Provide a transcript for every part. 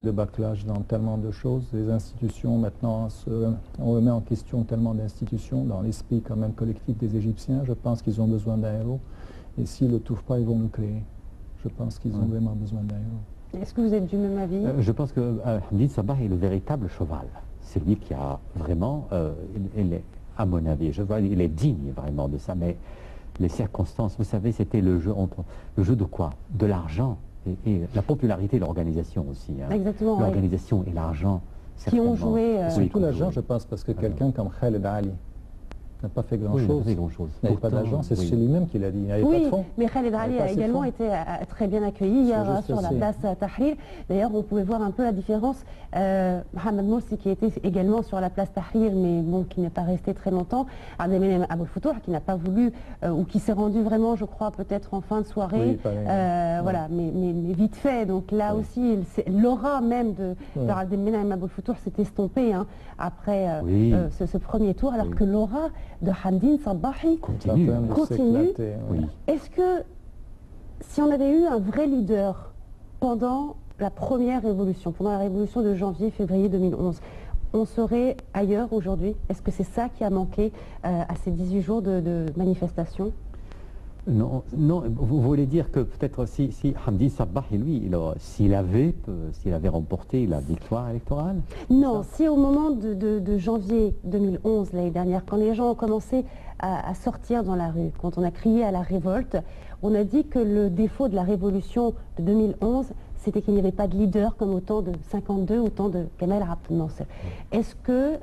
de bâclage dans tellement de choses. Les institutions, maintenant, on remet en question tellement d'institutions dans l'esprit quand même collectif des Égyptiens. Je pense qu'ils ont besoin d'un héros. Et s'ils ne le trouvent pas, ils vont le créer. Je pense qu'ils ont vraiment besoin d'un héros. Est-ce que vous êtes du même avis? Je pense que Hamdine Sabah est le véritable cheval. C'est lui qui a vraiment, il est, à mon avis, je vois, il est digne vraiment de ça. Mais les circonstances, vous savez, c'était le jeu de quoi? De l'argent et la popularité de l'organisation aussi. Hein. Exactement. L'organisation et l'argent. Qui ont joué. Surtout l'argent, je pense, parce que quelqu'un comme Khaled Ali n'a pas fait grand-chose. Il n'avait pas d'argent, c'est chez lui-même qu'il a dit. Il n'avait pas de fonds. Mais Khaled Ali a également été très bien accueilli hier sur la place Tahrir. D'ailleurs, on pouvait voir un peu la différence. Mohamed Morsi, qui était également sur la place Tahrir, mais bon, qui n'est pas resté très longtemps. Abdelmenem Abou Foutour, qui n'a pas voulu, ou qui s'est rendu vraiment, je crois, peut-être en fin de soirée. Voilà, mais vite fait. Donc là aussi, l'aura même de Abdelmenem Abou Foutour s'est estompée après ce premier tour, alors que l'aura de Hamdine Sabahi continue. Est-ce que si on avait eu un vrai leader pendant la première révolution, pendant la révolution de janvier-février 2011, on serait ailleurs aujourd'hui? Est-ce que c'est ça qui a manqué à ces 18 jours de manifestation? Non, vous voulez dire que peut-être si Hamdine Sabahi, lui, s'il avait remporté la victoire électorale? Non, si au moment de janvier 2011, l'année dernière, quand les gens ont commencé à sortir dans la rue, quand on a crié à la révolte, on a dit que le défaut de la révolution de 2011, c'était qu'il n'y avait pas de leader comme au temps de 52, au temps de Gamal Abdel Nasser. Est-ce que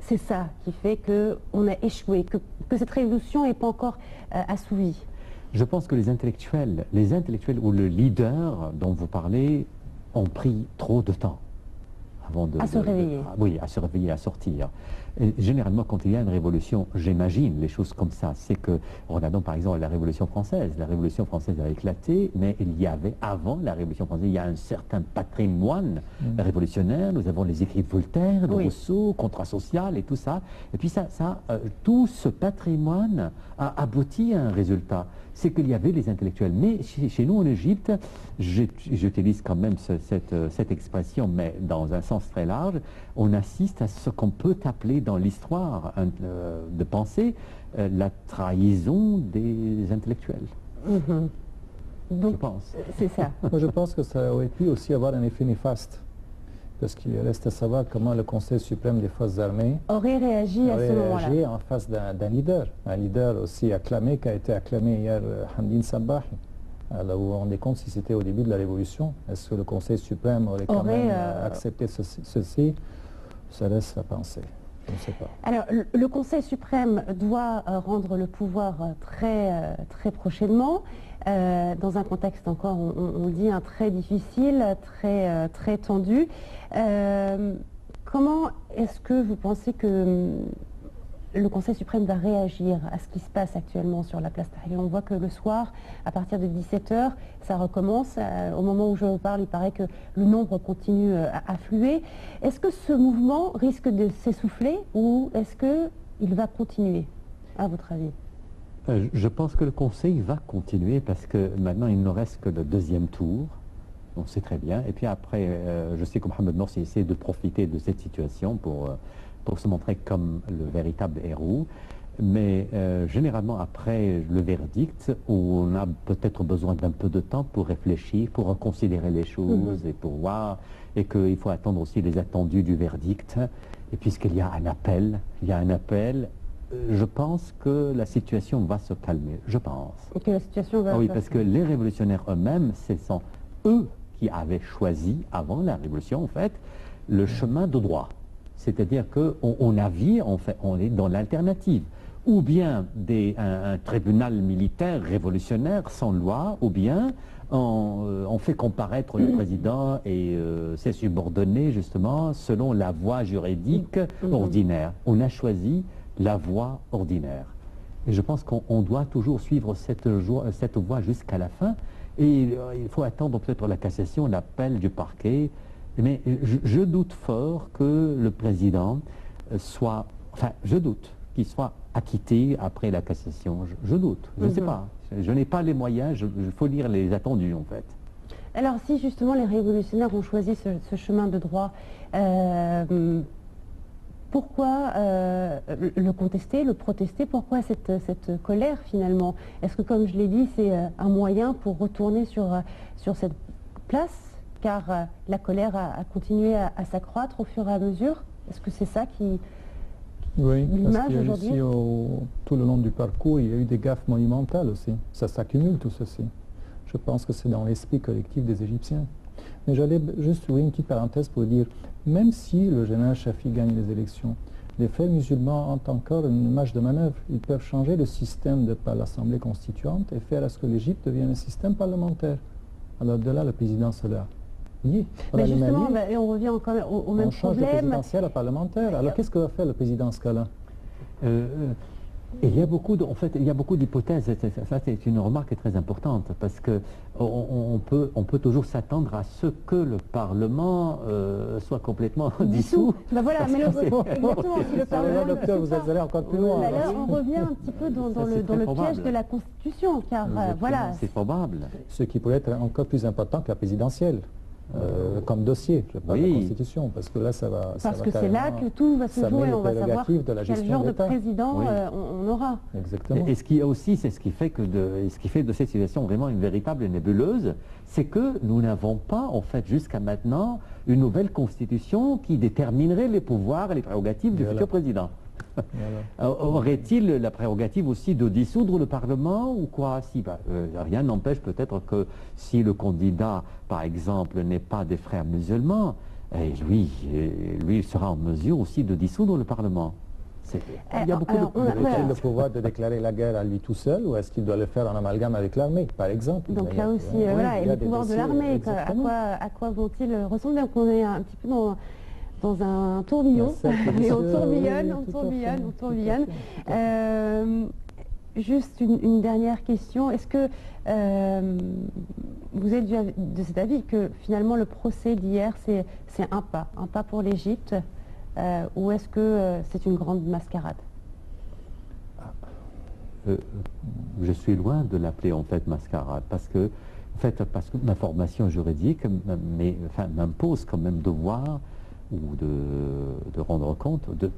c'est ça qui fait qu'on a échoué, que cette révolution n'est pas encore assouvie? Je pense que les intellectuels ou le leader dont vous parlez ont pris trop de temps avant à se réveiller. À se réveiller, à sortir. Et généralement, quand il y a une révolution, j'imagine les choses comme ça. C'est que, regardons par exemple la Révolution française. La Révolution française a éclaté, mais il y avait, avant la Révolution française, il y a un certain patrimoine révolutionnaire. Nous avons les écrits de Voltaire, de Rousseau, contrat social et tout ça. Et puis tout ce patrimoine a abouti à un résultat. C'est qu'il y avait les intellectuels. Mais chez nous en Égypte, j'utilise quand même cette expression, mais dans un sens très large, on assiste à ce qu'on peut appeler dans l'histoire de pensée la trahison des intellectuels. Donc, je pense. C'est ça. Moi, je pense que ça aurait pu aussi avoir un effet néfaste. Parce qu'il reste à savoir comment le Conseil suprême des forces armées aurait réagi à ce moment-là. En face d'un leader. Un leader aussi acclamé qui a été acclamé hier, Hamdine Sabahi. Alors vous vous rendez compte si c'était au début de la Révolution. Est-ce que le Conseil suprême aurait quand même accepté ceci? Ça laisse à penser. Je ne sais pas. Alors, le Conseil suprême doit rendre le pouvoir très prochainement, dans un contexte encore, on le dit, très difficile, très tendu. Comment est-ce que vous pensez que le Conseil suprême va réagir à ce qui se passe actuellement sur la place Tahrir? On voit que le soir, à partir de 17 h, ça recommence. Au moment où je vous parle, il paraît que le nombre continue à affluer. Est-ce que ce mouvement risque de s'essouffler ou est-ce qu'il va continuer, à votre avis? Je pense que le Conseil va continuer parce que maintenant, il ne reste que le deuxième tour. On sait très bien. Et puis après, je sais que Mohamed Morsi essaie de profiter de cette situation pour se montrer comme le véritable héros. Mais généralement, après le verdict, où on a peut-être besoin d'un peu de temps pour réfléchir, pour reconsidérer les choses et pour voir, et qu'il faut attendre aussi les attendus du verdict. Et puisqu'il y a un appel, je pense que la situation va se calmer, je pense. Et que la situation va... Oui, parce que les révolutionnaires eux-mêmes, ce sont eux qui avaient choisi, avant la révolution, en fait, le chemin de droit. C'est-à-dire qu'on navigue, on est dans l'alternative. Ou bien un tribunal militaire révolutionnaire sans loi, ou bien on fait comparaître le président et ses subordonnés, justement, selon la voie juridique ordinaire. On a choisi la voie ordinaire. Et je pense qu'on doit toujours suivre cette voie jusqu'à la fin. Et il faut attendre peut-être la cassation, l'appel du parquet. Mais je doute fort que le président soit... Enfin, je doute qu'il soit acquitté après la cassation. Je doute, je ne sais pas. Je n'ai pas les moyens, il faut lire les attendus en fait. Alors si justement les révolutionnaires ont choisi ce chemin de droit, pourquoi le contester, le protester? Pourquoi cette colère finalement? Est-ce que, comme je l'ai dit, c'est un moyen pour retourner sur cette place? Car la colère a continué à s'accroître au fur et à mesure. Est-ce que c'est ça qui oui, parce qu'il y a aujourd'hui? ici, tout le long du parcours, il y a eu des gaffes monumentales aussi. Ça s'accumule tout ceci. Je pense que c'est dans l'esprit collectif des Égyptiens. Mais j'allais juste ouvrir une petite parenthèse pour dire, même si le général Chafi gagne les élections, les frères musulmans ont encore une marge de manœuvre. Ils peuvent changer le système par l'Assemblée constituante et faire à ce que l'Égypte devienne un système parlementaire. Alors de là, le président sera. Oui, mais justement, et on revient encore au même on change problème. de présidentiel à parlementaire. Alors qu'est-ce que va faire le président dans ce cas-là? Il y a beaucoup d'hypothèses. Ça, c'est une remarque très importante parce que on peut toujours s'attendre à ce que le Parlement soit complètement dissous. Ben voilà, mais exactement, si le Parlement, docteur, vous êtes allé encore plus loin. Là, on revient un petit peu dans le piège de la Constitution, car voilà. C'est probable. Ce qui pourrait être encore plus important que la présidentielle. Comme dossier, je parle de la Constitution, parce que là, ça va... Parce que c'est là que tout va se jouer, on va savoir quel genre de président on aura. Exactement. Et ce qui est aussi, c'est ce qui fait de cette situation vraiment une véritable nébuleuse, c'est que nous n'avons pas, en fait, jusqu'à maintenant, une nouvelle Constitution qui déterminerait les pouvoirs et les prérogatives du futur président. Aurait-il la prérogative aussi de dissoudre le Parlement ou quoi? Rien n'empêche peut-être que si le candidat, par exemple, n'est pas des frères musulmans, lui sera en mesure aussi de dissoudre le Parlement. Il y a beaucoup a-t-il le pouvoir de déclarer la guerre à lui tout seul ou est-ce qu'il doit le faire en amalgame avec l'armée, par exemple? Donc là aussi, et le pouvoir de l'armée, à quoi vont-ils ressembler? Donc on est un petit peu dans un tourbillon, et on tourbillonne. Juste une dernière question. Est-ce que vous êtes de cet avis que finalement le procès d'hier, c'est un pas pour l'Égypte, ou est-ce que c'est une grande mascarade? Je suis loin de l'appeler en fait mascarade, parce que ma formation juridique m'impose quand même de voir ou de rendre compte, de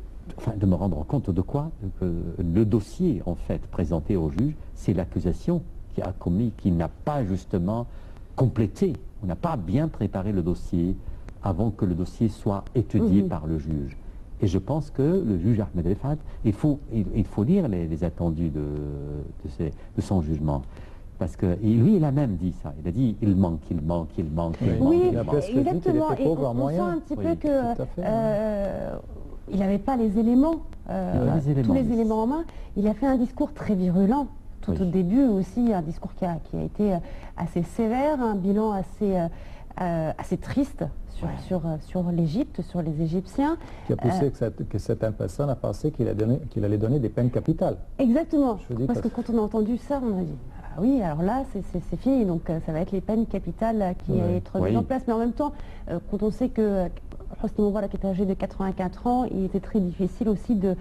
me rendre compte de quoi? Que le dossier, en fait, présenté au juge, c'est l'accusation qui a commis, qui n'a pas justement complété, on n'a pas bien préparé le dossier avant que le dossier soit étudié par le juge. Et je pense que le juge Ahmed El-Fad, il faut lire les attendus de son jugement. Parce que lui, il a même dit ça. Il a dit, il manque. Oui, exactement. Et on sent un petit peu qu'il n'avait pas les éléments, tous les éléments en main. Il a fait un discours très virulent. Tout au début aussi, un discours qui a été assez sévère, un bilan assez triste sur l'Égypte, sur les Égyptiens. Qui a poussé que certaines personnes a pensé qu'il allait donner des peines capitales. Exactement. Parce que quand on a entendu ça, on a dit... Ah oui, alors là, c'est fini, donc ça va être les peines capitales qui vont être mises en place. Mais en même temps, quand on sait que Hosni Moubarak est âgé de 84 ans, il était très difficile aussi de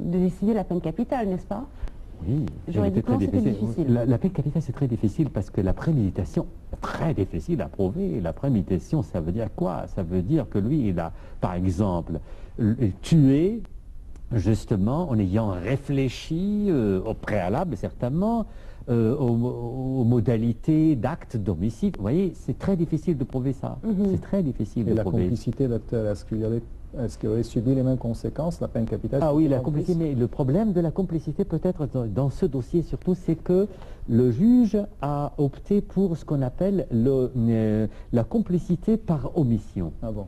décider la peine capitale, n'est-ce pas? Oui, juridiquement, c'était difficile. La peine capitale, c'est très difficile parce que la préméditation, très difficile à prouver. La préméditation, ça veut dire quoi? Ça veut dire que lui, il a, par exemple, tué justement en ayant réfléchi au préalable, certainement, aux modalités d'actes d'homicide. Vous voyez, c'est très difficile de prouver ça. C'est très difficile de prouver. Et la complicité, docteur, est-ce qu'il aurait subi les mêmes conséquences, la peine capitale? Ah oui, la complicité, mais le problème de la complicité, peut-être dans ce dossier surtout, c'est que le juge a opté pour ce qu'on appelle la complicité par omission. Ah bon?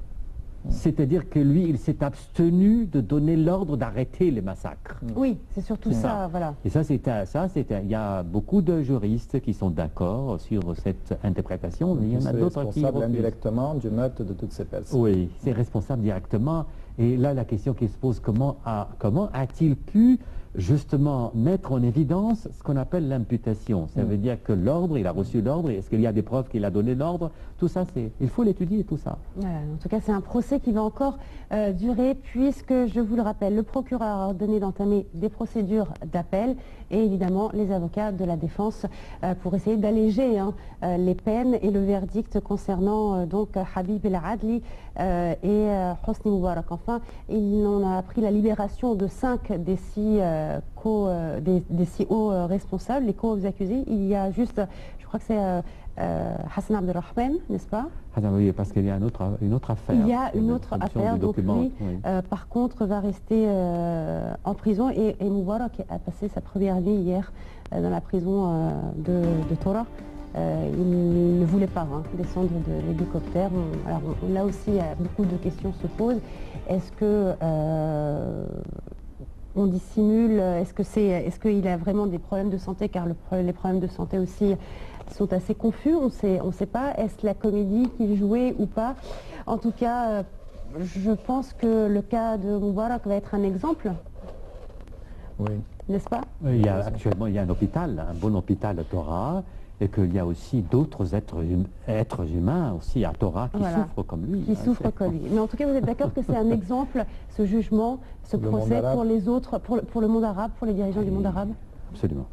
C'est-à-dire que lui, il s'est abstenu de donner l'ordre d'arrêter les massacres. Oui, c'est surtout ça, voilà. Et il y a beaucoup de juristes qui sont d'accord sur cette interprétation, mais il y en a d'autres qui responsable indirectement du meurtre de toutes ces personnes. Oui, c'est responsable directement. Et là, la question qui se pose, comment a-t-il pu justement mettre en évidence ce qu'on appelle l'imputation. Ça veut dire que l'ordre, il a reçu l'ordre, est-ce qu'il y a des preuves qu'il a donné l'ordre? Tout ça, il faut l'étudier, tout ça. Voilà, en tout cas, c'est un procès qui va encore durer, puisque, je vous le rappelle, le procureur a ordonné d'entamer des procédures d'appel et évidemment les avocats de la défense pour essayer d'alléger les peines et le verdict concernant donc Habib El Adli et Hosni Moubarak. Enfin, on a appris la libération de 5 des 6 hauts responsables, les co-accusés. Il y a juste, je crois que c'est Hassan Abdelrahman, n'est-ce pas? Oui, parce qu'il y a une autre affaire. Il y a une autre affaire, donc lui, oui. par contre, va rester en prison et Moubarak a passé sa première nuit hier dans la prison de Tora. Il ne voulait pas descendre de l'hélicoptère. Alors là aussi, beaucoup de questions se posent. Est-ce que on dissimule? Est-ce qu'il a vraiment des problèmes de santé? Car les problèmes de santé aussi sont assez confus. On sait pas. Est-ce la comédie qu'il jouait ou pas? En tout cas, je pense que le cas de Moubarak va être un exemple. Oui. N'est-ce pas? Actuellement, il y a un hôpital, un bon hôpital à Tora, et qu'il y a aussi d'autres êtres humains aussi à Tora qui souffrent comme lui. Qui souffrent comme lui. Mais en tout cas, vous êtes d'accord que c'est un exemple, ce jugement, ce procès pour les autres, pour le monde arabe, pour les dirigeants du monde arabe? Absolument.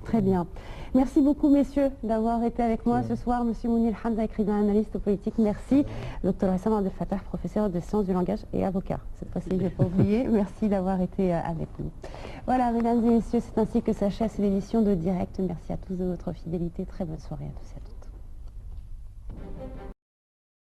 Très bien. Merci beaucoup, messieurs, d'avoir été avec moi ce soir. Monsieur Mounir Hamza, écrivain, analyste politique. Merci. Dr Hassam Abdel Fattah, professeur de sciences du langage et avocat. Cette fois-ci, je ne vais pas oublier. Merci d'avoir été avec nous. Voilà, mesdames et messieurs, c'est ainsi que s'achève l'édition de Direct. Merci à tous de votre fidélité. Très bonne soirée à tous et à toutes.